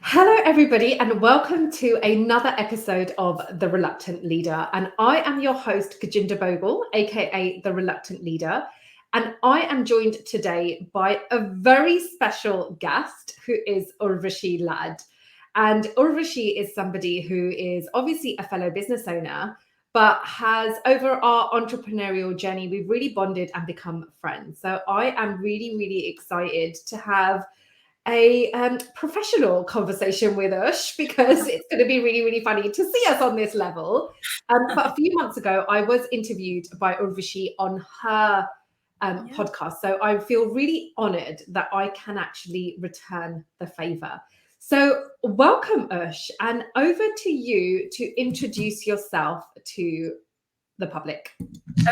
Hello, everybody, and welcome to another episode of The Reluctant Leader. And I am your host, Gajinda Bogle, aka The Reluctant Leader. And I am joined today by a very special guest who is Urvashi Lad. And Urvashi is somebody who is obviously a fellow business owner, but has, over our entrepreneurial journey, we've really bonded and become friends. So I am really, really excited to have a professional conversation with us because it's going to be really, really funny to see us on this level. But a few months ago, I was interviewed by Urvashi on her podcast. So I feel really honored that I can actually return the favor. So welcome, Ush, and over to you to introduce yourself to the public.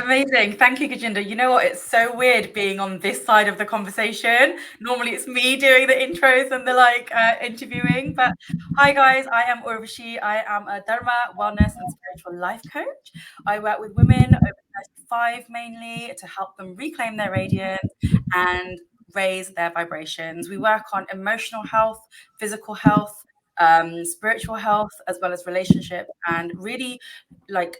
Amazing. Thank you, Gajinda. You know what? It's so weird being on this side of the conversation. Normally it's me doing the intros and the interviewing. But hi, guys. I am Urvashi. I am a Dharma, wellness and spiritual life coach. I work with women over 35 mainly to help them reclaim their radiance and raise their vibrations. We work on emotional health, physical health, spiritual health, as well as relationship, and really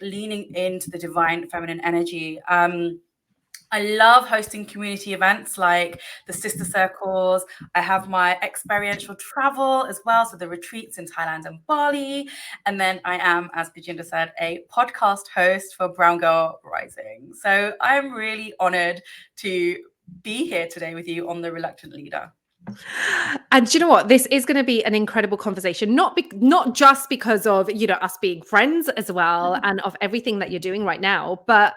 leaning into the divine feminine energy. I love hosting community events like the sister circles. I have my experiential travel as well, so the retreats in Thailand and Bali. And then I am, as Gajinda said, a podcast host for Brown Girl Rising. So I'm really honored to be here today with you on The Reluctant Leader. And do you know what? This is going to be an incredible conversation, not just because of, us being friends as well and of everything that you're doing right now, but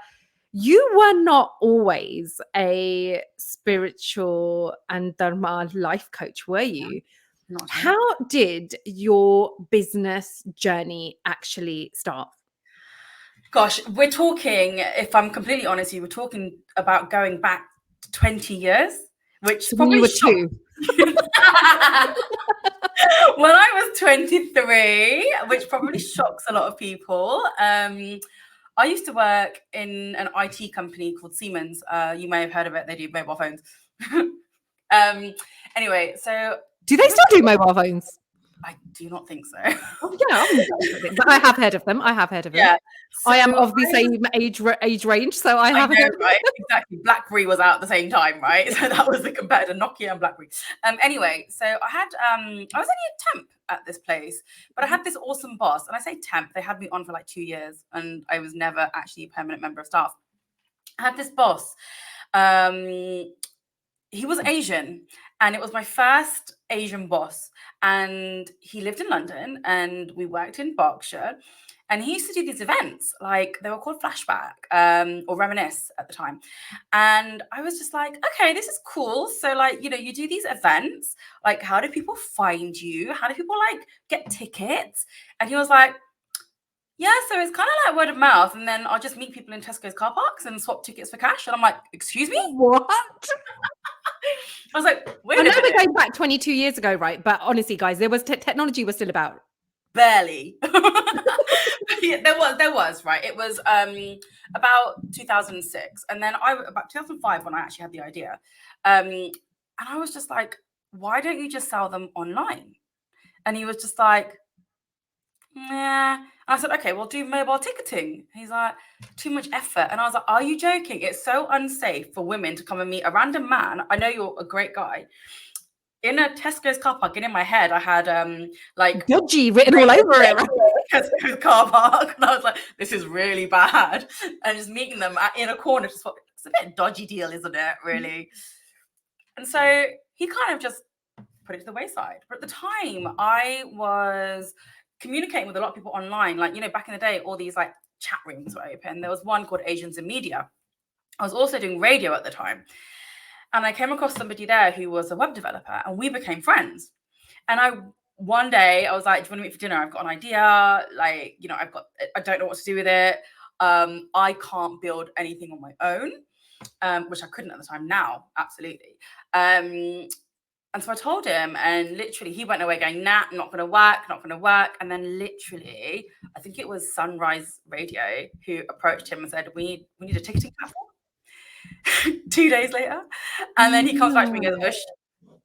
you were not always a spiritual and Dharma life coach, were you? How did your business journey actually start? Gosh, we're talking, if I'm completely honest, we're talking about going back 20 years, which so when you were two. When I was 23, which probably shocks a lot of people. I used to work in an IT company called Siemens. You may have heard of it. They do mobile phones. Anyway, so... Do they still do mobile phones? I do not think so. Oh, yeah, but I have heard of them. Yeah. So I am of the same age range, so I have heard. Right? Exactly. BlackBerry was out at the same time, right? So that was the competitor, Nokia and BlackBerry. Anyway, so I was only a temp at this place, but I had this awesome boss, and I say temp, they had me on for like 2 years, and I was never actually a permanent member of staff. I had this boss. He was Asian, and it was my first Asian boss, and he lived in London, and we worked in Berkshire, and he used to do these events, like they were called Flashback or Reminisce at the time. And I was just like, okay, this is cool. So you do these events, like how do people find you? How do people get tickets? And he was like, yeah, so it's kind of like word of mouth, and then I'll just meet people in Tesco's car parks and swap tickets for cash. And I'm like, excuse me? What? I was like, wait a minute. I know we're going back 22 years ago, right? But honestly, guys, there was technology was still about. Barely. Yeah, there was, right? It was about 2006. And then about 2005 when I actually had the idea. And I was just like, why don't you just sell them online? And he was just like, yeah. And I said, okay, we'll do mobile ticketing. He's like, too much effort. And I was like, are you joking? It's so unsafe for women to come and meet a random man. I know you're a great guy. In a Tesco's car park, and in my head, I had dodgy written all over it. Tesco's car park, and I was like, "This is really bad." And just meeting them in a corner, just thought, it's a bit dodgy deal, isn't it? Really. And so he kind of just put it to the wayside. But at the time, I was communicating with a lot of people online. Back in the day, all these chat rooms were open. There was one called Asians in Media. I was also doing radio at the time. And I came across somebody there who was a web developer, and we became friends. And one day I was like, do you want to meet for dinner? I've got an idea. I don't know what to do with it. I can't build anything on my own, which I couldn't at the time. Now, absolutely. And so I told him, and literally he went away going, nah, not going to work. And then literally, I think it was Sunrise Radio who approached him and said, we need a ticketing platform. 2 days later, and then he comes back to me and goes, Ush,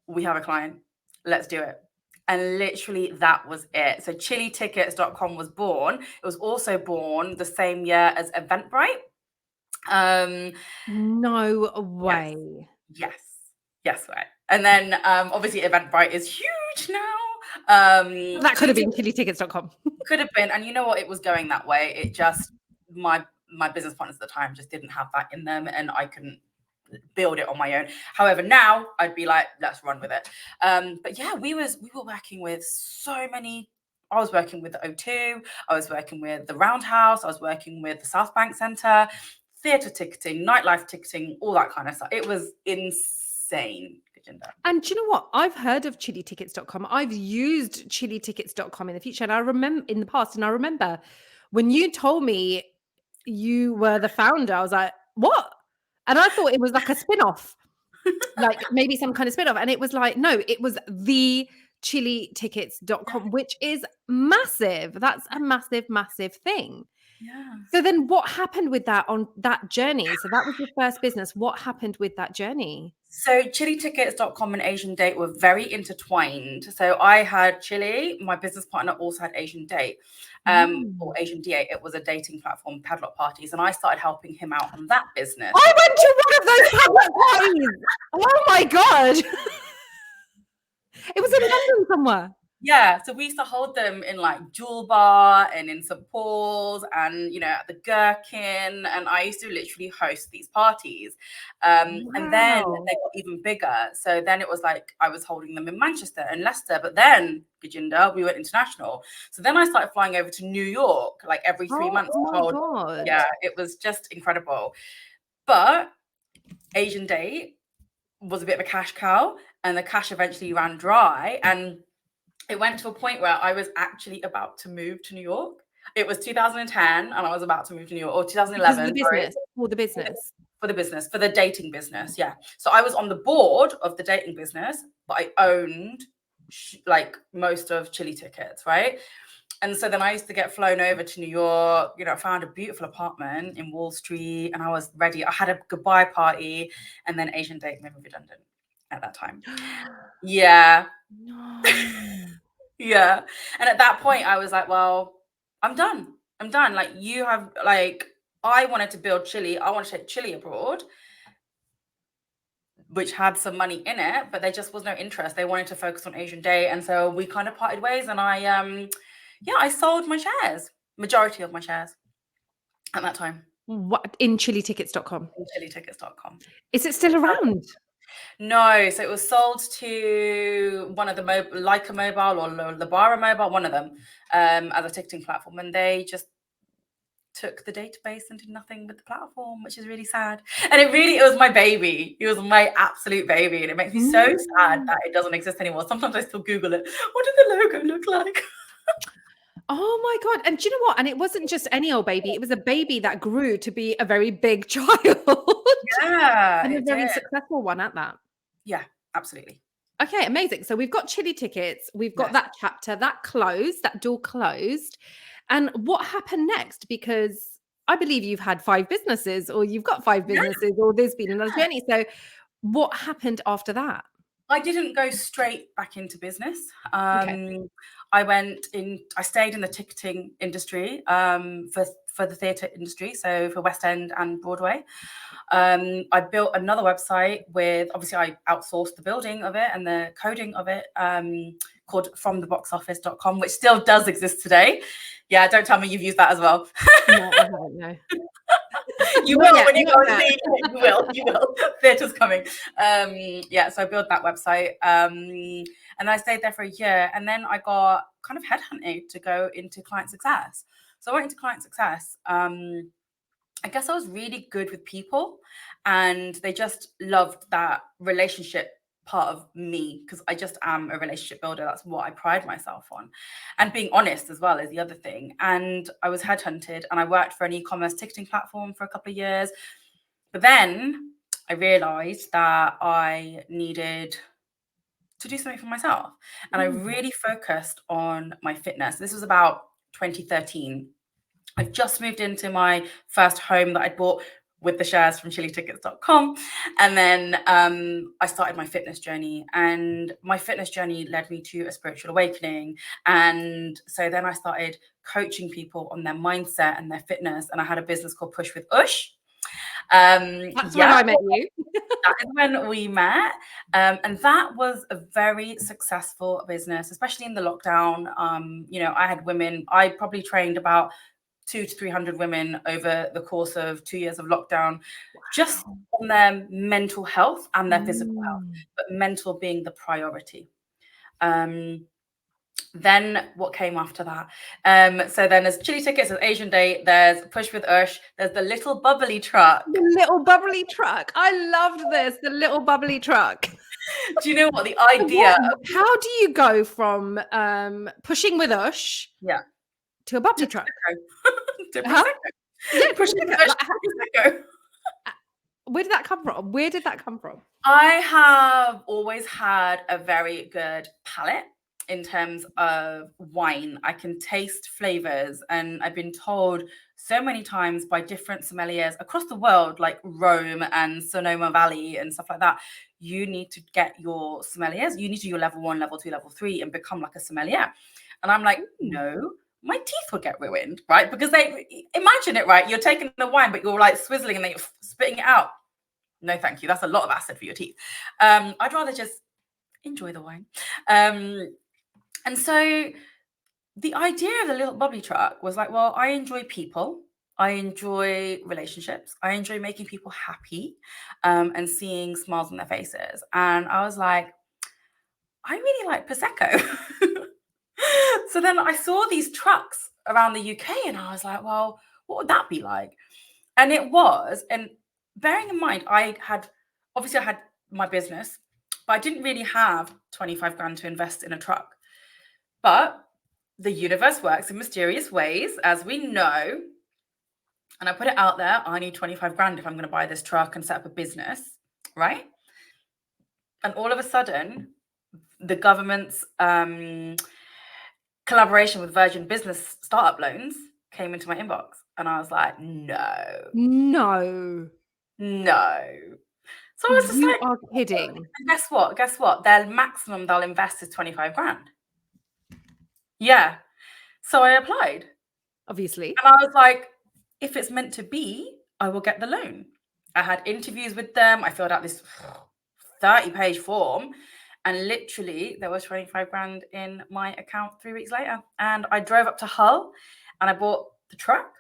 we have a client, let's do it. And literally that was it. So chilitickets.com was born. It was also born the same year as Eventbrite. No Yes. way. Yes, right. And then obviously Eventbrite is huge now. That could have Chili been chilitickets.com. could have been, and you know what, it was going that way. It just my business partners at the time just didn't have that in them, and I couldn't build it on my own. However, now I'd be like, let's run with it. But yeah, we were working with so many. I was working with the O2, I was working with the Roundhouse, I was working with the South Bank Centre, theatre ticketing, nightlife ticketing, all that kind of stuff. It was insane. And do you know what? I've heard of chilitickets.com. I've used chilitickets.com in the future. And I remember in the past, and I remember when you told me you were the founder, I was like, what? And I thought it was like a spin-off, like maybe some kind of spin-off. And it was like, no, it was the chilitickets.com, which is massive. That's a massive, massive thing. Yeah. So then what happened with that on that journey? So that was your first business. What happened with that journey? So chilitickets.com and Asian Date were very intertwined. So I had Chili, my business partner also had Asian Date, or Asian Date. It was a dating platform, padlock parties, and I started helping him out on that business. I went to one of those padlock parties. Oh my God. It was in London somewhere. Yeah, so we used to hold them in like Jewel Bar and in St. Paul's and, you know, at the Gherkin. And I used to literally host these parties. And then they got even bigger. So then it was like I was holding them in Manchester and Leicester. But then, Gajinda, we went international. So then I started flying over to New York like every 3 months. Oh my God. Yeah, it was just incredible. But Asian Date was a bit of a cash cow. And the cash eventually ran dry. And it went to a point where I was actually about to move to New York. It was 2010 and I was about to move to New York, or 2011. For the business. For the business, for the dating business, yeah. So I was on the board of the dating business, but I owned like most of Chili Tickets, right? And so then I used to get flown over to New York, you know, I found a beautiful apartment in Wall Street and I was ready. I had a goodbye party and then Asian Date made me redundant at that time. Yeah. No. Yeah. And at that point, I was like, well, I'm done. Like, you have, like, I wanted to build Chili. I want to take Chili abroad, which had some money in it, but there just was no interest. They wanted to focus on Asian Day. And so we kind of parted ways. And I sold my shares, majority of my shares at that time. What, in chilitickets.com? In chilitickets.com. Is it still around? No, so it was sold to one of the Leica Mobile or Labara Mobile, one of them, as a ticketing platform, and they just took the database and did nothing with the platform, which is really sad. And it was my baby. It was my absolute baby, and it makes me so sad that it doesn't exist anymore. Sometimes I still Google it. What did the logo look like? Oh my God. And do you know what? And it wasn't just any old baby. It was a baby that grew to be a very big child. Yeah. And a very successful one at that. Yeah, absolutely. Okay, amazing. So we've got Chili Tickets. We've got that chapter, that closed, that door closed. And what happened next? Because I believe you've had 5 businesses, or you've got 5 businesses, or there's been another journey. So what happened after that? I didn't go straight back into business. Okay. I stayed in the ticketing industry for the theatre industry, so for West End and Broadway. I built another website with, obviously I outsourced the building of it and the coding of it, called fromtheboxoffice.com, which still does exist today. Yeah, don't tell me you've used that as well. No, I haven't, no. You will when you go and see it. You will. Theatre's coming. So I built that website. And I stayed there for a year. And then I got kind of headhunted to go into client success. So I went into client success. I guess I was really good with people, and they just loved that relationship part of me, because I just am a relationship builder. That's what I pride myself on. And being honest as well is the other thing. And I was headhunted and I worked for an e-commerce ticketing platform for a couple of years. But then I realized that I needed to do something for myself. And I really focused on my fitness. This was about 2013. I've just moved into my first home that I bought with the shares from chilitickets.com. And then I started my fitness journey, and my fitness journey led me to a spiritual awakening. And so then I started coaching people on their mindset and their fitness. And I had a business called Push with Ush. That's when I met you. That is when we met. And that was a very successful business, especially in the lockdown. I had women, I probably trained about 200 to 300 women over the course of 2 years of lockdown, just on their mental health and their physical health, but mental being the priority. Then what came after that? So then there's Chili Tickets, there's Asian Day, there's Push with Ush, there's the little bubbly truck. The little bubbly truck. I loved this, the little bubbly truck. Do you know what the idea? How do you go from pushing with Ush to a bubbly truck? To Prosecco. Yeah, Pushing with Ush to Prosecco. Where did that come from? Where did that come from? I have always had a very good palate in terms of wine. I can taste flavors, and I've been told so many times by different sommeliers across the world, like Rome and Sonoma Valley and stuff like that, you need to get your sommeliers, you need to do your level 1, level 2, level 3 and become like a sommelier. And I'm like, no, my teeth will get ruined, right? Because they imagine it, right? You're taking the wine, but you're like swizzling and then you're spitting it out. No, thank you. That's a lot of acid for your teeth. I'd rather just enjoy the wine. And so the idea of the little bubbly truck was like, well, I enjoy people. I enjoy relationships. I enjoy making people happy and seeing smiles on their faces. And I was like, I really like Prosecco. So then I saw these trucks around the UK and I was like, well, what would that be like? And it was, and bearing in mind, I had my business, but I didn't really have 25 grand to invest in a truck. But the universe works in mysterious ways, as we know. And I put it out there, I need 25 grand if I'm going to buy this truck and set up a business, right? And all of a sudden, the government's collaboration with Virgin Business startup loans came into my inbox. And I was like, no. So I was just You are kidding. And guess what? Their maximum they'll invest is 25 grand. Yeah. So I applied. Obviously. And I was like, if it's meant to be, I will get the loan. I had interviews with them. I filled out this 30-page form. And literally, there was 25 grand in my account 3 weeks later. And I drove up to Hull and I bought the truck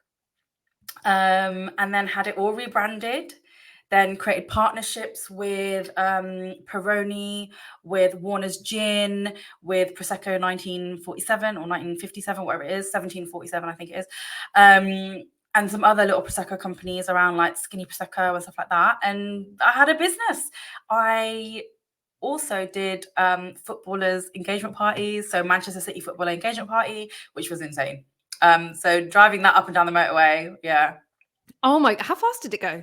and then had it all rebranded. Then created partnerships with Peroni, with Warner's Gin, with Prosecco 1947 or 1957, whatever it is, 1747, I think it is. And some other little Prosecco companies around like Skinny Prosecco and stuff like that. And I had a business. I also did footballers' engagement parties. So Manchester City footballer engagement party, which was insane. So driving that up and down the motorway, yeah. Oh my, how fast did it go?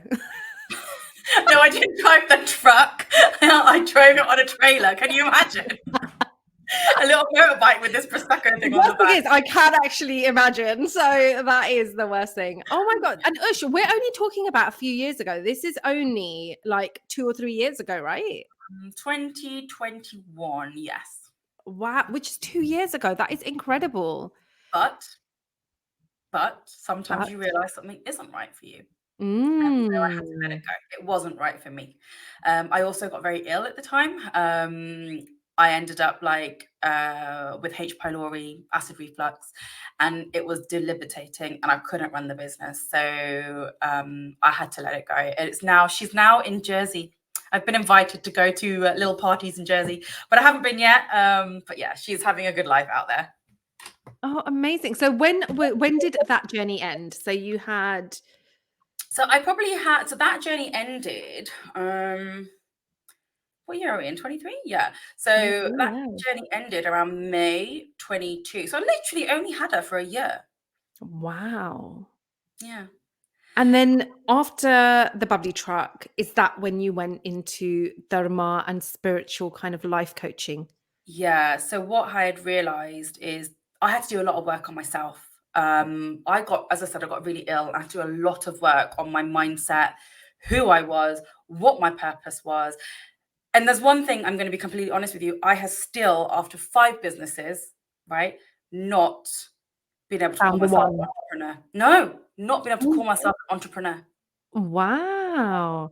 No, I didn't drive the truck. I drove it on a trailer. Can you imagine? A little motorbike with this Prosecco thing on the back. Is, I can actually imagine. So that is the worst thing. Oh my God. And Ush, we're only talking about a few years ago. This is only like 2 or 3 years ago, right? 2021, yes. Wow, which is 2 years ago. That is incredible. But sometimes you realize something isn't right for you. So I had to let it go. It wasn't right for me. I also got very ill at the time. I ended up like with H-pylori, acid reflux, and it was debilitating, and I couldn't run the business. So I had to let it go. She's now in Jersey. I've been invited to go to little parties in Jersey, but I haven't been yet. But yeah, she's having a good life out there. Oh, amazing. So when did that journey end? So you had... So that journey ended, what year are we in? 23? Yeah. So that journey ended around May 22. So I literally only had her for a year. Wow. Yeah. And then after the bubbly truck, is that when you went into Dharma and spiritual kind of life coaching? Yeah. So what I had realized is I had to do a lot of work on myself. I got really ill. I had to do a lot of work on my mindset, who I was, what my purpose was. And there's one thing I'm going to be completely honest with you. I have still, after 5 businesses, right, not been able to call Found the myself one. an entrepreneur. No, not been able to call myself an entrepreneur. Wow.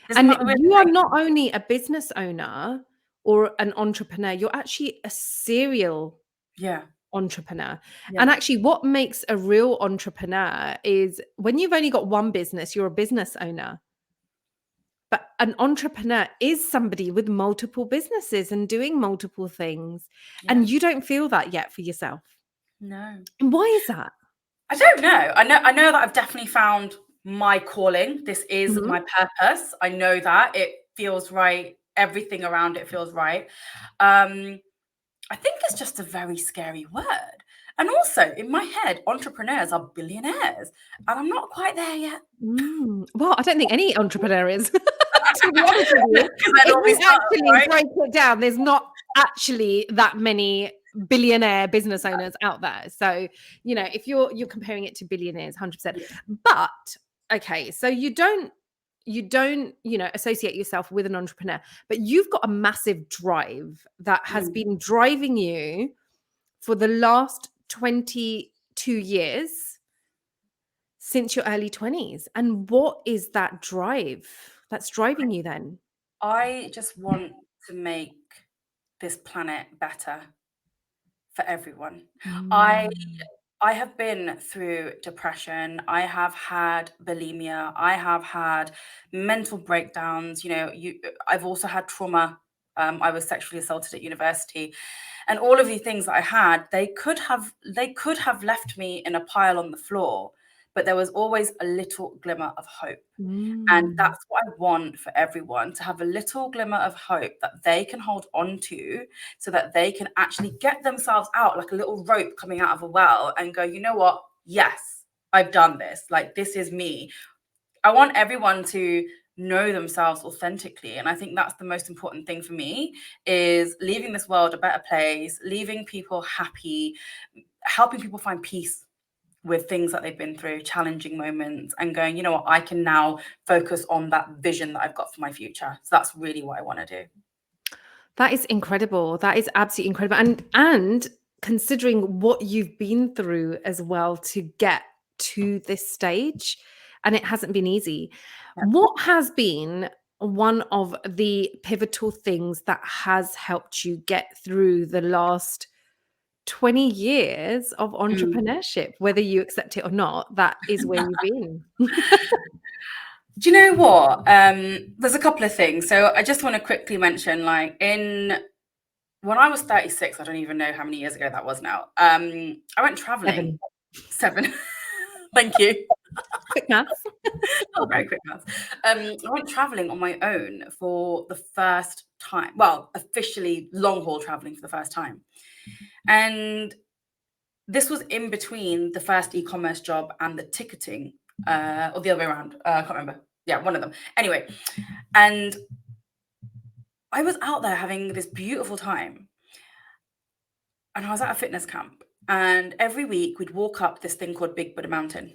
Isn't And that the weird you are thing? not only a business owner or an entrepreneur, you're actually a serial Yeah. entrepreneur. Yeah. And actually, what makes a real entrepreneur is when you've only got one business, you're a business owner. But an entrepreneur is somebody with multiple businesses and doing multiple things. Yeah. And you don't feel that yet for yourself. No. And why is that? I don't know. I know that I've definitely found my calling. This is Mhm. my purpose. I know that it feels right. Everything around it feels right. I think it's just a very scary word. And also in my head, entrepreneurs are billionaires. And I'm not quite there yet. Well, I don't think any entrepreneur is, to be honest with you. Because I If normally you start, actually right? break it down, there's not actually that many billionaire business owners out there. So, if you're comparing it to billionaires, 100%. Yeah. But okay, so you don't, associate yourself with an entrepreneur, but you've got a massive drive that has been driving you for the last 22 years since your early 20s. And what is that drive that's driving you then? I just want to make this planet better for everyone. I Mm. I have been through depression. I have had bulimia. I have had mental breakdowns. I've also had trauma. I was sexually assaulted at university, and all of these things that I had, they could have left me in a pile on the floor, but there was always a little glimmer of hope. And Mm. that's what I want for everyone, to have a little glimmer of hope that they can hold on to so that they can actually get themselves out like a little rope coming out of a well and go, you know what? Yes, I've done this. Like, this is me. I want everyone to know themselves authentically. And I think that's the most important thing for me, is leaving this world a better place, leaving people happy, helping people find peace with things that they've been through, challenging moments, and going, you know what, I can now focus on that vision that I've got for my future. So that's really what I want to do. That is incredible. That is absolutely incredible. And considering what you've been through as well to get to this stage, and it hasn't been easy. Yeah. What has been one of the pivotal things that has helped you get through the last 20 years of entrepreneurship? Whether you accept it or not, that is where you've been. Do you know what? There's a couple of things. So I just want to quickly mention, when I was 36, I don't even know how many years ago that was now. I went traveling. 7. Thank you. Quick maths. Oh, very quick maths. I went traveling on my own for the first time. Well, officially long haul traveling for the first time. And this was in between the first e-commerce job and the ticketing, or the other way around. I can't remember. Yeah, one of them. Anyway, and I was out there having this beautiful time. And I was at a fitness camp. And every week we'd walk up this thing called Big Buddha Mountain.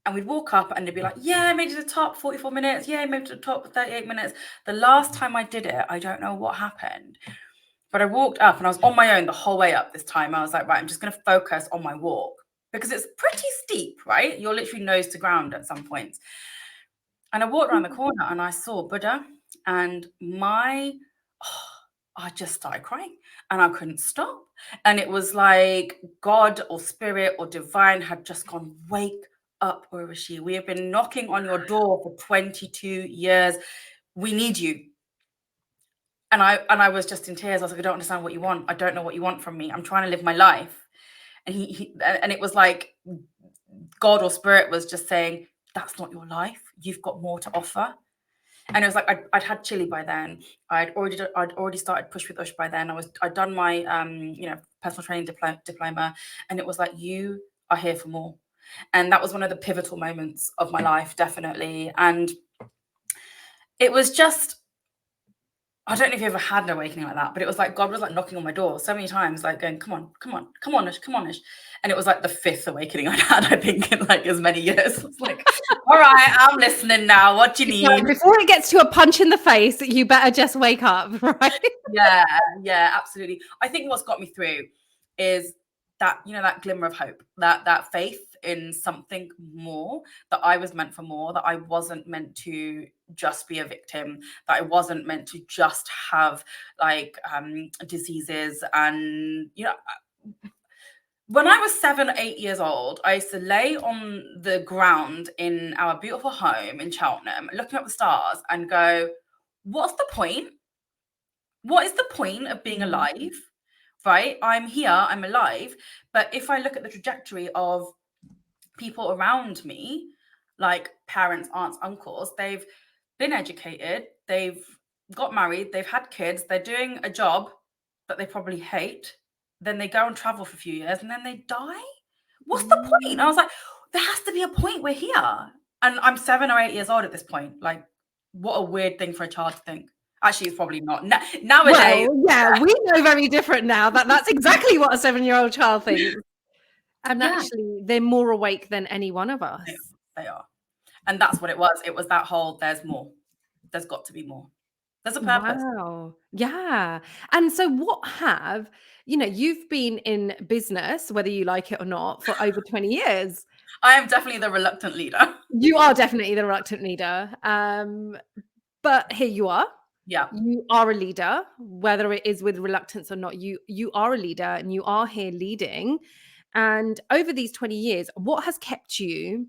And we'd walk up and they'd be like, yeah, I made it to the top 44 minutes. Yeah, I made it to the top 38 minutes. The last time I did it, I don't know what happened. But I walked up and I was on my own the whole way up this time. I was like, right, I'm just going to focus on my walk, because it's pretty steep, right? You're literally nose to ground at some points. And I walked around the corner and I saw Buddha, and I just started crying and I couldn't stop. And it was like God or spirit or divine had just gone, wake up, Urvashi. We have been knocking on your door for 22 years. We need you. And I was just in tears. I was like, I don't understand what you want. I don't know what you want from me. I'm trying to live my life. And and it was like God or spirit was just saying, that's not your life. You've got more to offer. And it was like I'd had chili by then. I'd already started Push with Ush by then. I'd done my personal training diploma, and it was like, you are here for more. And that was one of the pivotal moments of my life, definitely. And it was just I don't know if you ever had an awakening like that, but it was like God was like knocking on my door so many times, like going, come on, come on, come on, Ish, come on, Ish. And it was like the 5th awakening I'd had, I think, in like as many years. It's like, all right, I'm listening now. What do you need? Like, before it gets to a punch in the face, you better just wake up, right? Yeah, absolutely. I think what's got me through is that, you know, that glimmer of hope, that faith in something more, that I was meant for more, that I wasn't meant to just be a victim, that I wasn't meant to just have like diseases. And you know, when I was 7 or 8 years old, I used to lay on the ground in our beautiful home in Cheltenham, looking up the stars and go, what's the point? What is the point of being alive? Right? I'm here, I'm alive. But if I look at the trajectory of people around me, like parents, aunts, uncles, they've been educated, they've got married, they've had kids, they're doing a job that they probably hate. Then they go and travel for a few years and then they die. What's the point? And I was like, there has to be a point. We're here. And I'm 7 or 8 years old at this point. Like, what a weird thing for a child to think. Actually, it's probably not. Nowadays. Well, yeah, we know very different now. That's exactly what a 7-year-old child thinks. And actually, they're more awake than any one of us. They are. And that's what it was. It was that whole, there's more. There's got to be more. There's a purpose. Wow. Yeah. And so you've been in business, whether you like it or not, for over 20 years. I am definitely the reluctant leader. You are definitely the reluctant leader. But here you are. Yeah. You are a leader, whether it is with reluctance or not. You are a leader and you are here leading. And over these 20 years, what has kept you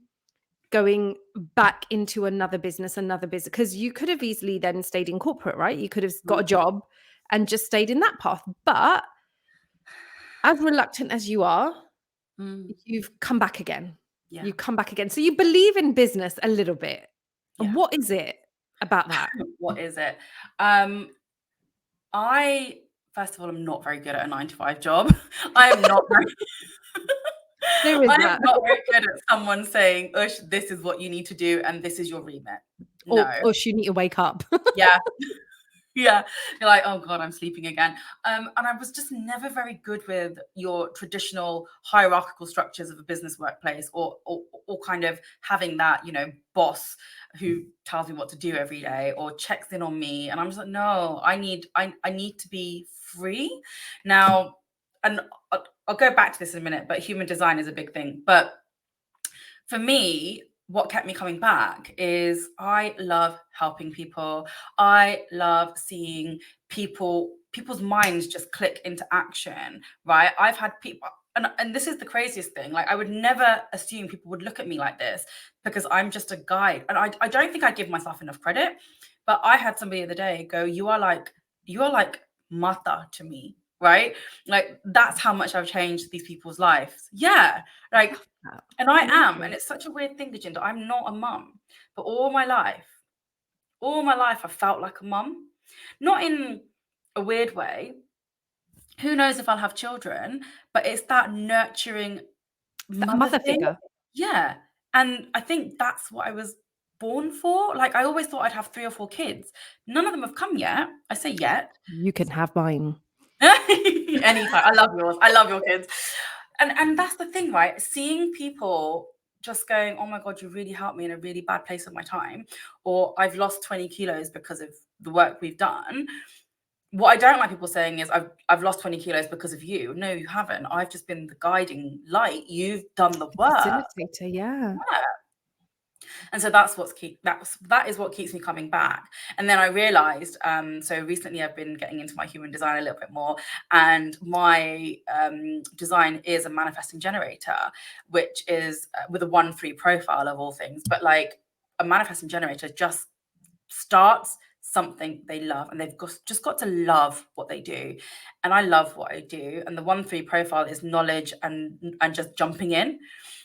going back into another business? Because you could have easily then stayed in corporate, right? You could have got a job and just stayed in that path. But as reluctant as you are, you've come back again. Yeah. You come back again. So you believe in business a little bit. Yeah. What is it about that? What is it? First of all, I'm not very good at a 9-to-5 job. I am not very I'm not very good at someone saying, Ush, this is what you need to do and this is your remit. No. Or Ush, you need to wake up. Yeah. Yeah. You're like, oh God, I'm sleeping again. And I was just never very good with your traditional hierarchical structures of a business workplace or kind of having that, you know, boss who tells me what to do every day or checks in on me. And I'm just like, no, I need to be free now. And I'll go back to this in a minute, but human design is a big thing. But for me, what kept me coming back is I love helping people. I love seeing people's minds just click into action, right? I've had people, and this is the craziest thing. Like, I would never assume people would look at me like this because I'm just a guide. And I don't think I give myself enough credit. But I had somebody the other day go, you are like mother to me, right? Like, that's how much I've changed these people's lives. Yeah. Like, and I am. And it's such a weird thing, Gajinda. I'm not a mum. But all my life, I felt like a mum. Not in a weird way. Who knows if I'll have children, but it's that nurturing mother figure. Yeah. And I think that's what I was born for. Like, I always thought I'd have 3 or 4 kids. None of them have come yet. I say yet. You can have mine. Anytime. I love yours. I love your kids. And that's the thing, right? Seeing people just going, oh my God, you really helped me in a really bad place of my time, or I've lost 20 kilos because of the work we've done. What I don't like people saying is, I've lost 20 kilos because of you. No, you haven't. I've just been the guiding light. You've done the work. Facilitator, yeah. And so that is what keeps me coming back. And then I realized, so recently I've been getting into my human design a little bit more, and my design is a manifesting generator, which is with a 1-3 profile of all things. But like, a manifesting generator just starts something they love, and they've just got to love what they do. And I love what I do. And the 1-3 profile is knowledge and just jumping in.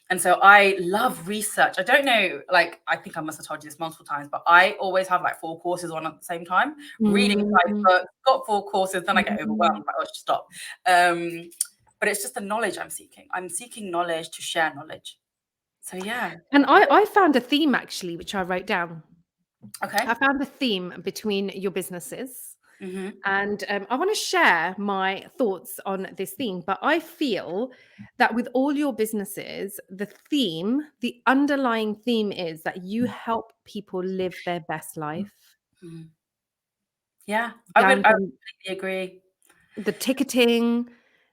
And so I love research. I don't know, like, I think I must have told you this multiple times, but I always have like 4 courses on at the same time. Reading 5 books, got 4 courses, then I get overwhelmed. Like, oh, just stop. But it's just the knowledge I'm seeking. I'm seeking knowledge to share knowledge. So yeah. And I found a theme, actually, which I wrote down. Okay. I found a theme between your businesses. And I want to share my thoughts on this theme, but I feel that with all your businesses, the underlying theme is that you help people live their best life. Yeah, I would completely agree. The ticketing,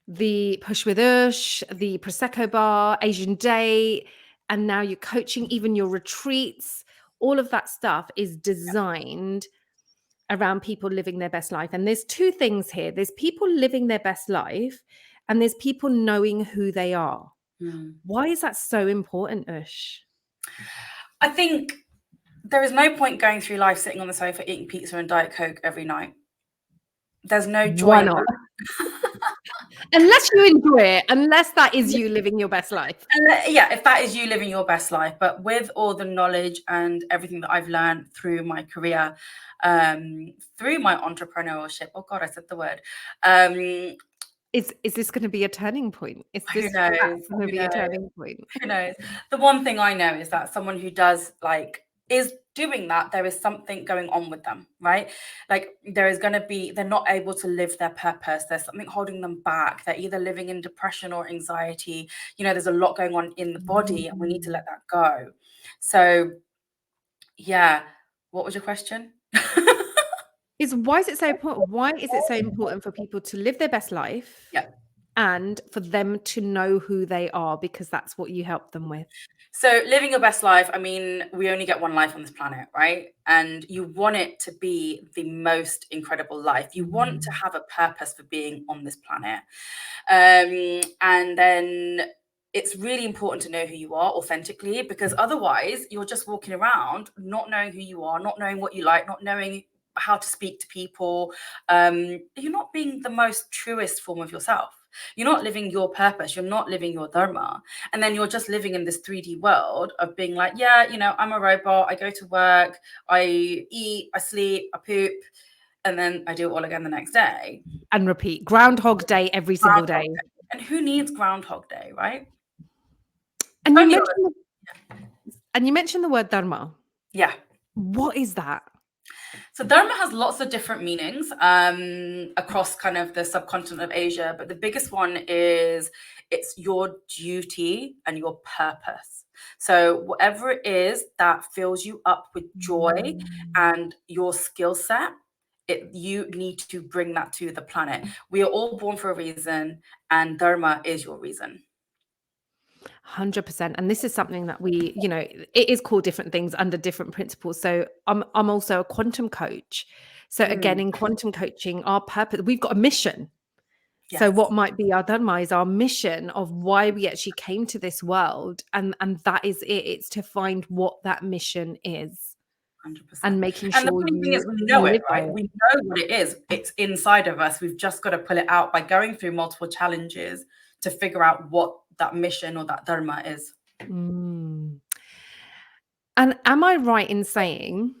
the Push with Ush, the Prosecco bar, Asian Day, and now you're coaching, even your retreats, all of that stuff is designed around people living their best life. And there's two things here. There's people living their best life and there's people knowing who they are. Why is that so important, Ush? I think there is no point going through life sitting on the sofa eating pizza and Diet Coke every night. There's no joy Why in not? that. Unless you enjoy it, unless that is you living your best life. Yeah, if that is you living your best life. But with all the knowledge and everything that I've learned through my career, through my entrepreneurship, oh God, I said the word. Is this going to be a turning point? Is this going to be a turning point? Who knows? The one thing I know is that someone who does is doing that, there is something going on with them, right? Like there is going to be, they're not able to live their purpose. There's something holding them back. They're either living in depression or anxiety. There's a lot going on in the body and we need to let that go. So yeah, what was your question? Why is it so important? Why is it so important for people to live their best life? Yeah. And for them to know who they are, because that's what you help them with. So living your best life, I mean, we only get one life on this planet, right? And you want it to be the most incredible life. You want to have a purpose for being on this planet. And then it's really important to know who you are authentically, because otherwise you're just walking around not knowing who you are, not knowing what you like, not knowing how to speak to people. You're not being the most truest form of yourself. You're not living your purpose. You're not living your Dharma. And then you're just living in this 3D world of being like, yeah, I'm a robot. I go to work, I eat, I sleep, I poop, and then I do it all again the next day. And repeat. Groundhog Day every single day. And who needs Groundhog Day, right? And you mentioned the word Dharma. Yeah. What is that? So Dharma has lots of different meanings across kind of the subcontinent of Asia, but the biggest one is it's your duty and your purpose. So whatever it is that fills you up with joy and your skill set, you need to bring that to the planet. We are all born for a reason, and Dharma is your reason. 100%. And this is something that we, it is called different things under different principles. So I'm also a quantum coach. So again, in quantum coaching, our purpose, we've got a mission. Yes. So what might be our Dharma is our mission of why we actually came to this world. And that is it. It's to find what that mission is. 100%. And making sure the thing is, we know it, right? We know what it is. It's inside of us. We've just got to pull it out by going through multiple challenges to figure out what that mission or that Dharma is. And am I right in saying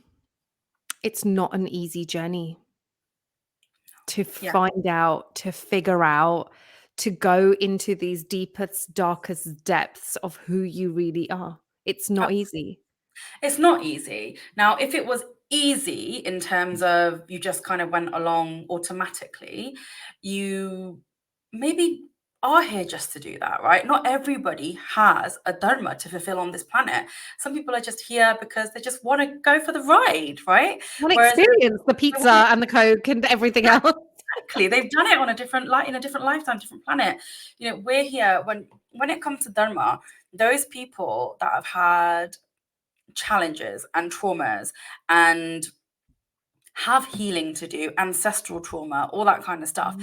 it's not an easy journey to find out, to figure out, to go into these deepest, darkest depths of who you really are? It's not easy. It's not easy. Now, if it was easy in terms of you just kind of went along automatically, you maybe are here just to do that, right? Not everybody has a Dharma to fulfill on this planet. Some people are just here because they just want to go for the ride, right? Want to experience the pizza and the Coke and everything else. Exactly. They've done it on a different in a different lifetime, different planet. We're here when it comes to Dharma, those people that have had challenges and traumas and have healing to do, ancestral trauma, all that kind of stuff.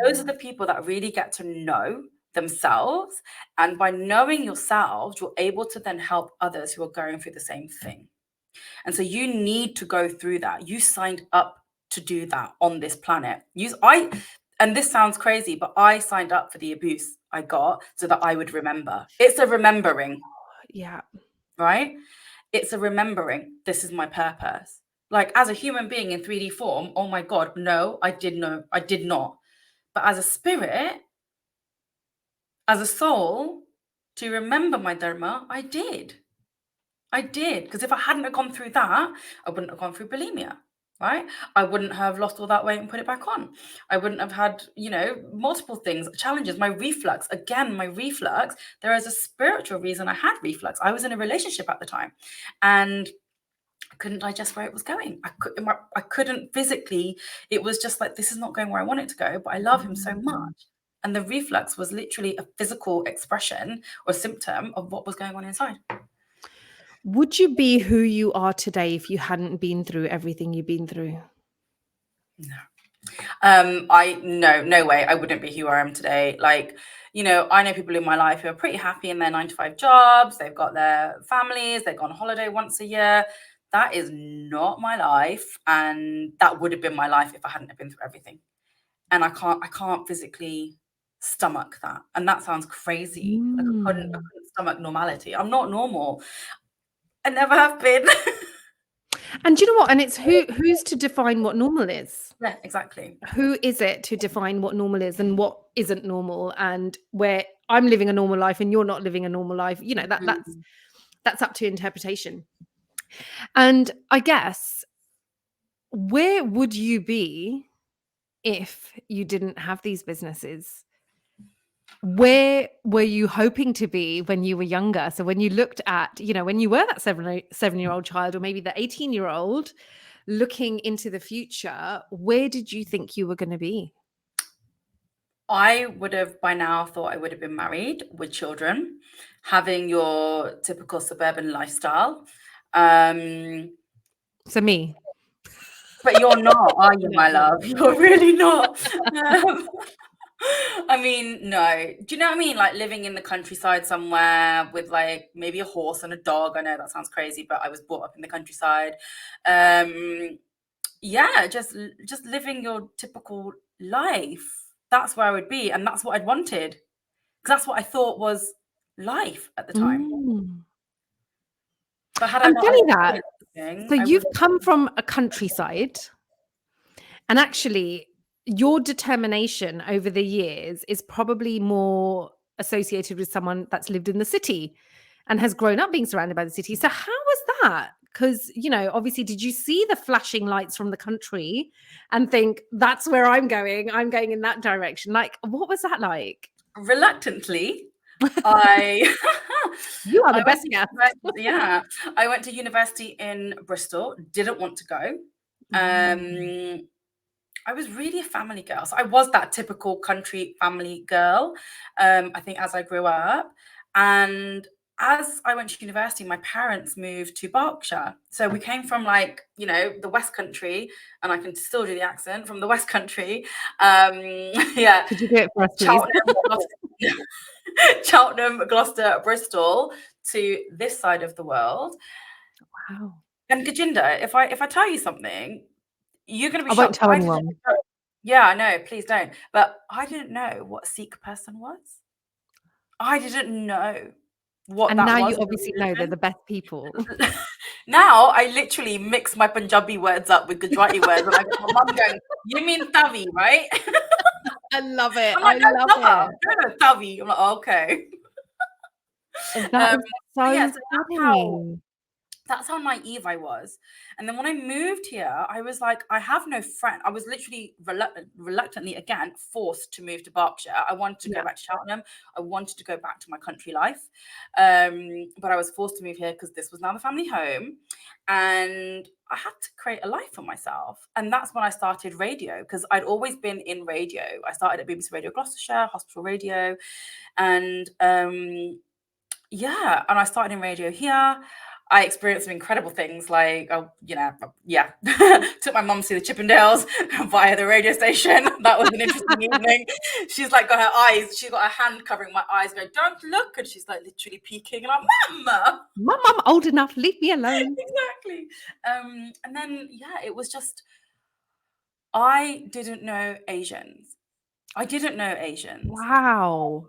Those are the people that really get to know themselves. And by knowing yourself, you're able to then help others who are going through the same thing. And so you need to go through that. You signed up to do that on this planet. And this sounds crazy, but I signed up for the abuse I got so that I would remember. It's a remembering. Yeah. Right? It's a remembering. This is my purpose. Like as a human being in 3D form, oh my God, no, I did not. But as a spirit, as a soul, to remember my Dharma, I did. Because if I hadn't have gone through that, I wouldn't have gone through bulimia. right? I wouldn't have lost all that weight and put it back on. I wouldn't have had, multiple things, challenges. My reflux, again, there is a spiritual reason I had reflux. I was in a relationship at the time and I couldn't digest where it was going. I couldn't physically, it was just like, this is not going where I want it to go, but I love him so much. And the reflux was literally a physical expression or symptom of what was going on inside. Would you be who you are today if you hadn't been through everything you've been through? No. No way. I wouldn't be who I am today. Like, I know people in my life who are pretty happy in their 9-to-5 jobs. They've got their families. They go on holiday once a year. That is not my life, and that would have been my life if I hadn't been through everything. And I can't physically stomach that. And that sounds crazy. Like I couldn't stomach normality. I'm not normal. I never have been. And do you know what? And it's who's to define what normal is? Yeah, exactly. Who is it to define what normal is and what isn't normal, and where I'm living a normal life and you're not living a normal life? That's up to interpretation. And I guess, where would you be if you didn't have these businesses? Where were you hoping to be when you were younger? So when you looked at, when you were that 7-year-old child, or maybe the 18-year-old looking into the future, where did you think you were going to be? I would have by now thought I would have been married with children, having your typical suburban lifestyle. So me. But you're not, are you, my love? You're really not. I mean, no. Do you know what I mean? Like living in the countryside somewhere with like maybe a horse and a dog. I know that sounds crazy, but I was brought up in the countryside. Yeah, just living your typical life. That's where I would be, and that's what I'd wanted, because that's what I thought was life at the time. But had I I'm not funny that. So I you've would come from a countryside, and actually your determination over the years is probably more associated with someone that's lived in the city and has grown up being surrounded by the city. So how was that? Because, obviously, did you see the flashing lights from the country and think, that's where I'm going in that direction? Like, what was that like? reluctantly, You are I the went best to guest. yeah, I went to university in Bristol. Didn't want to go. I was really a family girl. So I was that typical country family girl, I think, as I grew up. And as I went to university, my parents moved to Berkshire. So we came from the West Country, and I can still do the accent from the West Country. Yeah. Could you do it for us, please? Cheltenham, Gloucester, Bristol, to this side of the world. Wow. And Gajinda, if I tell you something, you're going to be I won't shocked. tell anyone. Yeah, I know. Please don't. But I didn't know what a Sikh person was. I didn't know what And that now was. you obviously know they're the best people. Now I literally mix my Punjabi words up with Gujarati words, and I get my mum going, "You mean tavi, right?" I love it. I'm like, I love it. No, tavi. I'm like, oh, okay. That is so yeah, funny. that's how naive I was. And then when I moved here, I was like, I have no friend. I was literally reluctantly, again, forced to move to Berkshire. I wanted to go back to Cheltenham. I wanted to go back to my country life. But I was forced to move here because this was now the family home. And I had to create a life for myself. And that's when I started radio, because I'd always been in radio. I started at BBC Radio Gloucestershire, hospital radio. And and I started in radio here. I experienced some incredible things, like, took my mum to see the Chippendales via the radio station. That was an interesting evening. She's like got her hand covering my eyes, going, "Don't look," and she's like literally peeking, and I'm, Mum, I'm old enough. Leave me alone. Exactly. And then it was just, I didn't know Asians. Wow.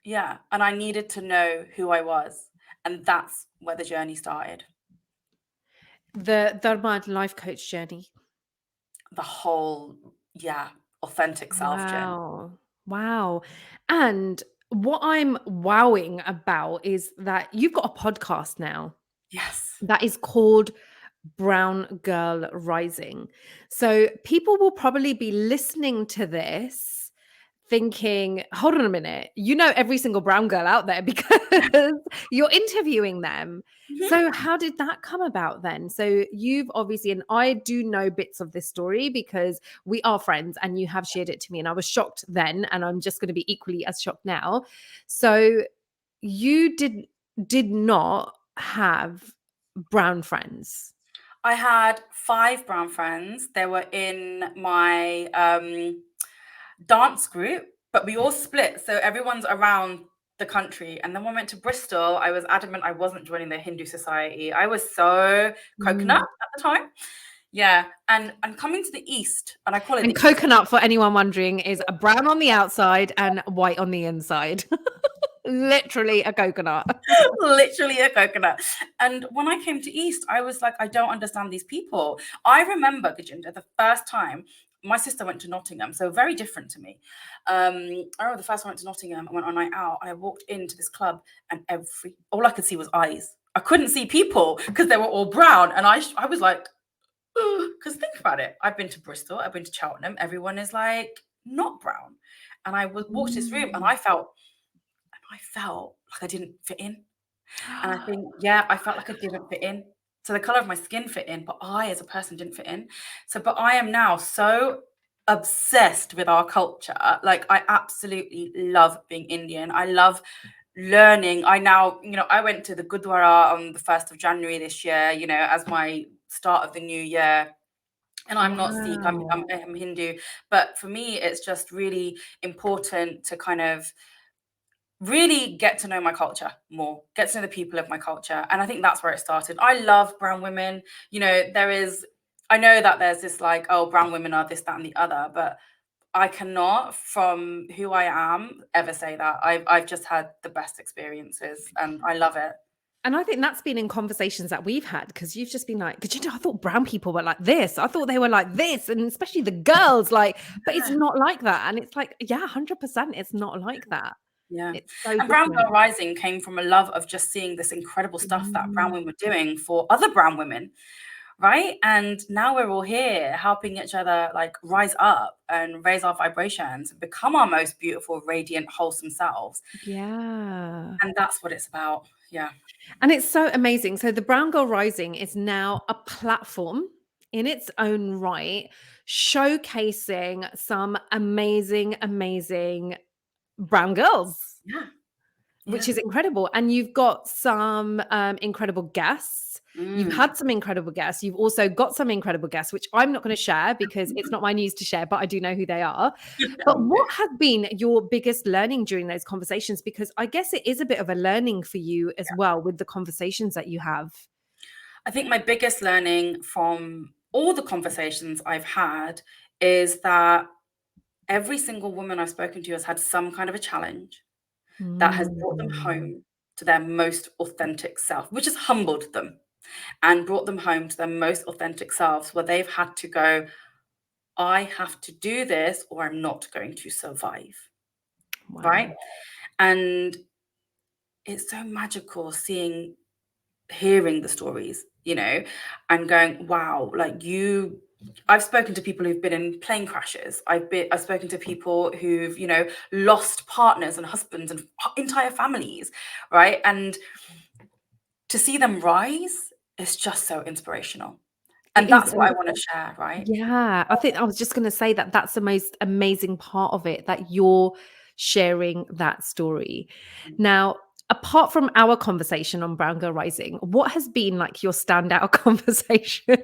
Yeah, and I needed to know who I was. And that's where the journey started. The Dharma life coach journey. The whole, authentic self journey. Wow. And what I'm wowing about is that you've got a podcast now. Yes. That is called Brown Girl Rising. So people will probably be listening to this thinking, hold on a minute, you know every single brown girl out there because you're interviewing them. Mhm. So how did that come about then? So you've obviously, and I do know bits of this story because we are friends and you have shared it to me, and I was shocked then, and I'm just going to be equally as shocked now. So you did not have brown friends. I had 5 brown friends. They were in my dance group, but we all split. So everyone's around the country. And then when I went to Bristol, I was adamant I wasn't joining the Hindu society. I was so coconut at the time. Yeah. And coming to the East, and I call it And the East. coconut, for anyone wondering, is a brown on the outside and white on the inside. Literally a coconut. Literally a coconut. And when I came to East, I was like, I don't understand these people. I remember, Gajinda, the first time my sister went to Nottingham, so very different to me. I remember the first time I went to Nottingham, I went on a night out, and I walked into this club, and all I could see was eyes. I couldn't see people because they were all brown. And I was like, because think about it. I've been to Bristol, I've been to Cheltenham, everyone is like not brown. And I walked this room, and I felt like I didn't fit in. And I think, yeah, I felt like I didn't fit in. So the color of my skin fit in, but I as a person didn't fit in. But I am now so obsessed with our culture. Like, I absolutely love being Indian. I love learning. I now, I went to the Gurdwara on the 1st of January this year, as my start of the new year. And I'm not Sikh, Wow. I'm Hindu. But for me, it's just really important to kind of really get to know my culture more, get to know the people of my culture. And I think that's where it started. I love brown women. I know that there's this like, oh, brown women are this, that, and the other, but I cannot, from who I am, ever say that. I've just had the best experiences and I love it. And I think that's been in conversations that we've had, because you've just been like, because I thought brown people were like this. I thought they were like this. And especially the girls, like, but it's not like that. And it's like, yeah, 100%, it's not like that. Yeah. It's so And Brown Girl different. Rising came from a love of just seeing this incredible stuff that brown women were doing for other brown women. Right. And now we're all here helping each other like rise up and raise our vibrations, become our most beautiful, radiant, wholesome selves. Yeah. And that's what it's about. Yeah. And it's so amazing. So the Brown Girl Rising is now a platform in its own right, showcasing some amazing, amazing brown girls, Yeah. which Yeah. is incredible. And you've got some incredible guests. You've had some incredible guests. You've also got some incredible guests, which I'm not going to share because it's not my news to share, but I do know who they are. But what has been your biggest learning during those conversations? Because I guess it is a bit of a learning for you as well with the conversations that you have. I think my biggest learning from all the conversations I've had is that every single woman I've spoken to has had some kind of a challenge that has brought them Mm. home to their most authentic self, which has humbled them and brought them home to their most authentic selves, where they've had to go, I have to do this or I'm not going to survive. Right. Wow. And it's so magical hearing the stories, and going, wow, like I've spoken to people who've been in plane crashes. I've spoken to people who've, lost partners and husbands and entire families, right? And to see them rise is just so inspirational. It And is. that's what I want to share, right? Yeah, I think I was just going to say that that's the most amazing part of it, that you're sharing that story. Now, apart from our conversation on Brown Girl Rising, what has been like your standout conversation?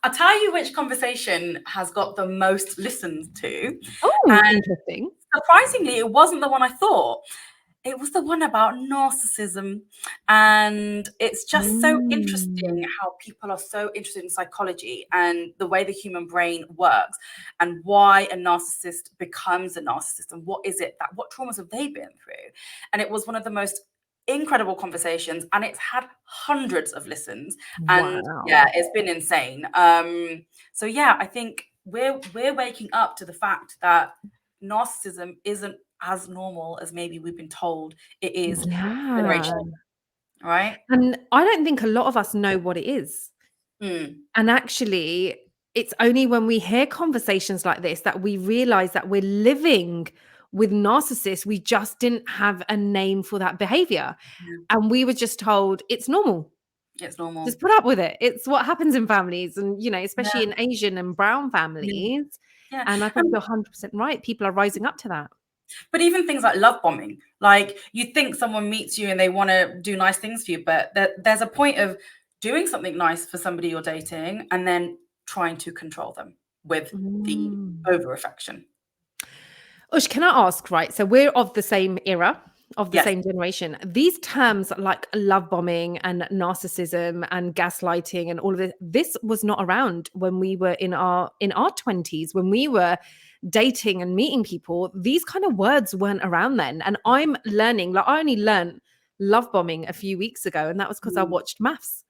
I'll tell you which conversation has got the most listened to. Oh, And interesting. surprisingly, it wasn't the one I thought. It was the one about narcissism. And it's just so interesting Mm. how people are so interested in psychology and the way the human brain works and why a narcissist becomes a narcissist and what traumas have they been through. And it was one of the most incredible conversations, and it's had hundreds of listens, and yeah, Wow. it's been insane. So yeah, I think we're waking up to the fact that narcissism isn't as normal as maybe we've been told it is Yeah. generation, right? And I don't think a lot of us know what it is. Mm. And actually, it's only when we hear conversations like this that we realize that we're living with narcissists. We just didn't have a name for that behavior. Yeah. And we were just told it's normal. It's normal. Just put up with it. It's what happens in families, and especially Yeah. in Asian and brown Yeah. families. Yeah. And I think you're 100% right. People are rising up to that. But even things like love bombing, like you think someone meets you and they want to do nice things for you, but there's a point of doing something nice for somebody you're dating and then trying to control them with the over affection. Ush, can I ask, right? So we're of the same era, of the Yes. same generation. These terms like love bombing and narcissism and gaslighting and all of this was not around when we were in our 20s, when we were dating and meeting people. These kind of words weren't around then. And I'm learning, like I only learned love bombing a few weeks ago, and that was because I watched Maths.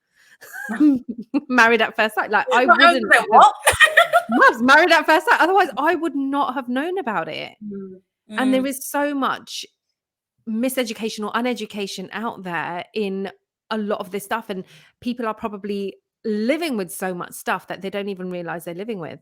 Married at First Sight. Like I wouldn't have, what? Maths, Married at First Sight. Otherwise, I would not have known about it. And there Mm. is so much miseducation or uneducation out there in a lot of this stuff. And people are probably living with so much stuff that they don't even realize they're living with.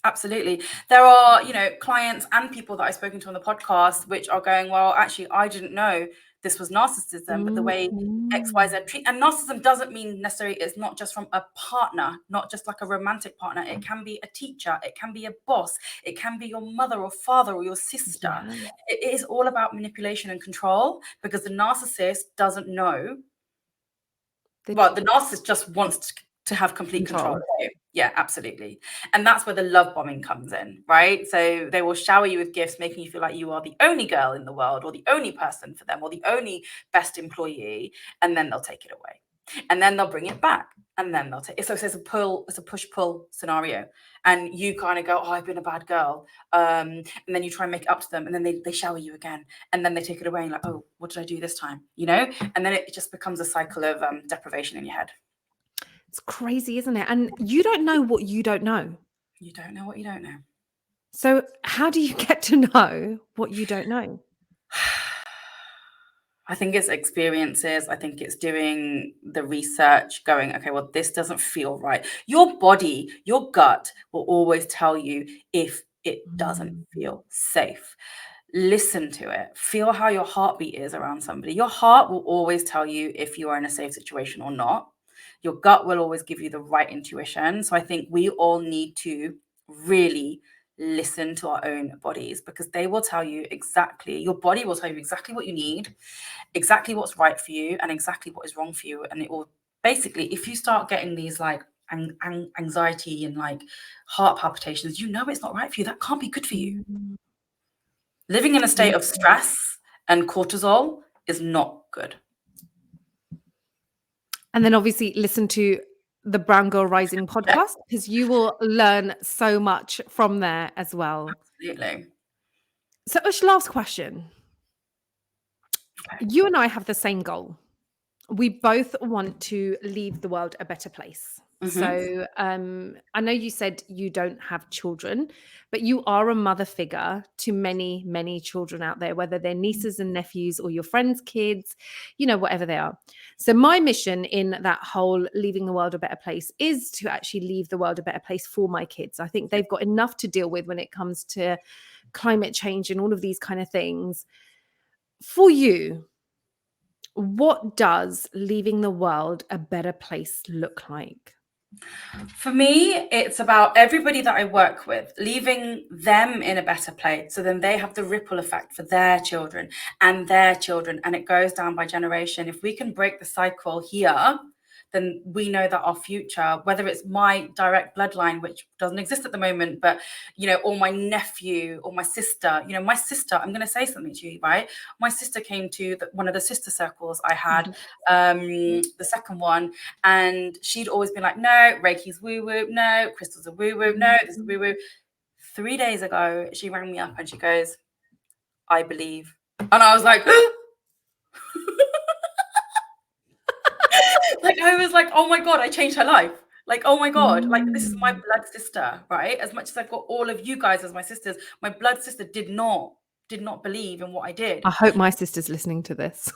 Absolutely. There are, clients and people that I've spoken to on the podcast, which are going, well, actually, I didn't know this was narcissism, but the way XYZ treat, and narcissism doesn't mean necessarily it's not just from a partner, not just like a romantic partner. It can be a teacher, it can be a boss, it can be your mother or father or your sister. Yeah. It is all about manipulation and control, because the narcissist doesn't know. Well, the narcissist just wants to have complete control of you. Yeah, absolutely. And that's where the love bombing comes in, right? So they will shower you with gifts, making you feel like you are the only girl in the world or the only person for them or the only best employee. And then they'll take it away. And then they'll bring it back. And then they'll take it. So it's a push-pull scenario. And you kind of go, oh, I've been a bad girl. And then you try and make it up to them. And then they shower you again. And then they take it away and you're like, oh, what did I do this time? And then it just becomes a cycle of deprivation in your head. It's crazy, isn't it? And you don't know what you don't know. You don't know what you don't know. So how do you get to know what you don't know? I think it's experiences. I think it's doing the research, going, okay, well, this doesn't feel right. Your body, your gut will always tell you if it doesn't feel safe. Listen to it. Feel how your heartbeat is around somebody. Your heart will always tell you if you are in a safe situation or not. Your gut will always give you the right intuition. So I think we all need to really listen to our own bodies, because they will tell you exactly, your body will tell you exactly what you need, exactly what's right for you, and exactly what is wrong for you. And it will basically, if you start getting these like anxiety and like heart palpitations, it's not right for you. That can't be good for you. Living in a state of stress and cortisol is not good. And then obviously listen to the Brown Girl Rising podcast, because you will learn so much from there as well. Absolutely. So Ush, last question. Okay. You and I have the same goal. We both want to leave the world a better place. So I know you said you don't have children, but you are a mother figure to many, many children out there, whether they're nieces and nephews or your friends' kids, whatever they are. So my mission in that whole leaving the world a better place is to actually leave the world a better place for my kids. I think they've got enough to deal with when it comes to climate change and all of these kind of things. For you, what does leaving the world a better place look like? For me, it's about everybody that I work with, leaving them in a better place. So then they have the ripple effect for their children, and it goes down by generation. If we can break the cycle here, then we know that our future, whether it's my direct bloodline, which doesn't exist at the moment, but, or my nephew or my sister, I'm going to say something to you, right? My sister came to one of the sister circles I had, the second one, and she'd always been like, no, Reiki's woo-woo, no, crystals are woo-woo, no, this is woo-woo. 3 days ago, she rang me up and she goes, I believe. And I was like, like, I was like, oh my God, I changed her life. Like, oh my God, like this is my blood sister, right? As much as I've got all of you guys as my sisters, my blood sister did not believe in what I did. I hope my sister's listening to this.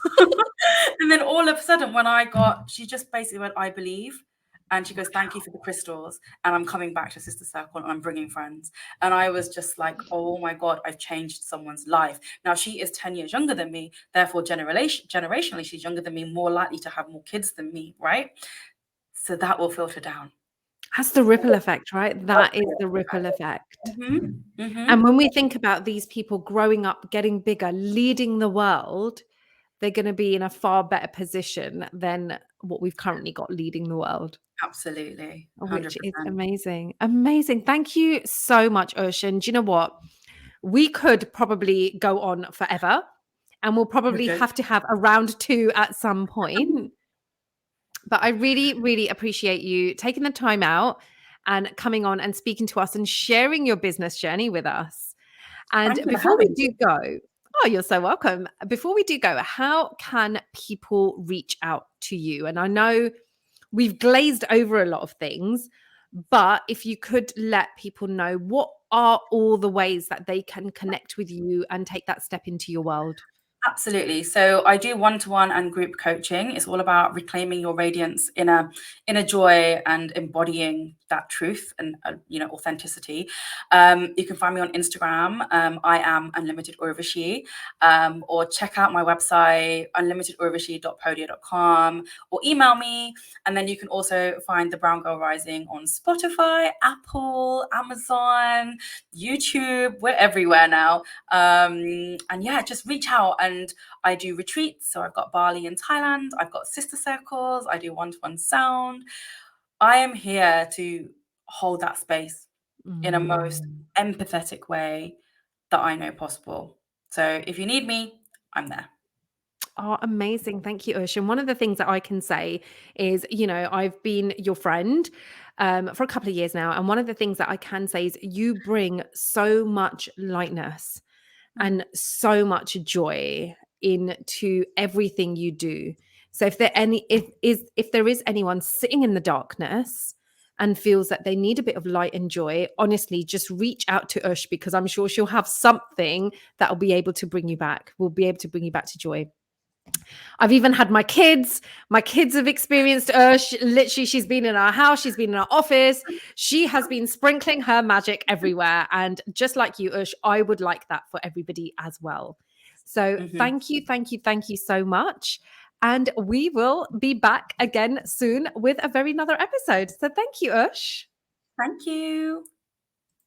And then all of a sudden she just basically went, I believe. And she goes, thank you for the crystals. And I'm coming back to Sister Circle and I'm bringing friends. And I was just like, oh my God, I've changed someone's life. Now, she is 10 years younger than me. Therefore, generationally, she's younger than me, more likely to have more kids than me, right? So that will filter down. That's the ripple effect, right? That is the ripple effect. And when we think about these people growing up, getting bigger, leading the world, they're going to be in a far better position than what we've currently got leading the world. Absolutely. 100%. Which is amazing. Amazing. Thank you so much, Ush. And do you know what? We could probably go on forever, and we'll probably have to have a round 2 at some point. But I really, really appreciate you taking the time out and coming on and speaking to us and sharing your business journey with us. And before we do go, oh, you're so welcome. Before we do go, how can people reach out to you? And I know we've glazed over a lot of things, but if you could let people know, what are all the ways that they can connect with you and take that step into your world? Absolutely. So I do one-to-one and group coaching. It's all about reclaiming your radiance, inner joy, and embodying that truth and authenticity. You can find me on Instagram. I am Unlimited Urvashi, or check out my website unlimitedurvashi.podia.com, or email me. And then you can also find The Brown Girl Rising on Spotify, Apple, Amazon, YouTube. We're everywhere now. And yeah, just reach out. And I do retreats. So I've got Bali in Thailand. I've got sister circles. I do one-to-one sound. I am here to hold that space in a most empathetic way that I know possible. So if you need me, I'm there. Oh, amazing. Thank you, Ush. And one of the things that I can say is, I've been your friend for a couple of years now. And one of the things that I can say is you bring so much lightness and so much joy into everything you do. So if there is anyone sitting in the darkness and feels that they need a bit of light and joy, honestly, just reach out to Ush, because I'm sure she'll have something that will be able to bring you back. Will be able to bring you back to joy. I've even had my kids have experienced Ush. Literally, she's been in our house, she's been in our office. She has been sprinkling her magic everywhere. And just like you, Ush, I would like that for everybody as well. So thank you so much. And we will be back again soon with a very another episode. So thank you, Ush. Thank you.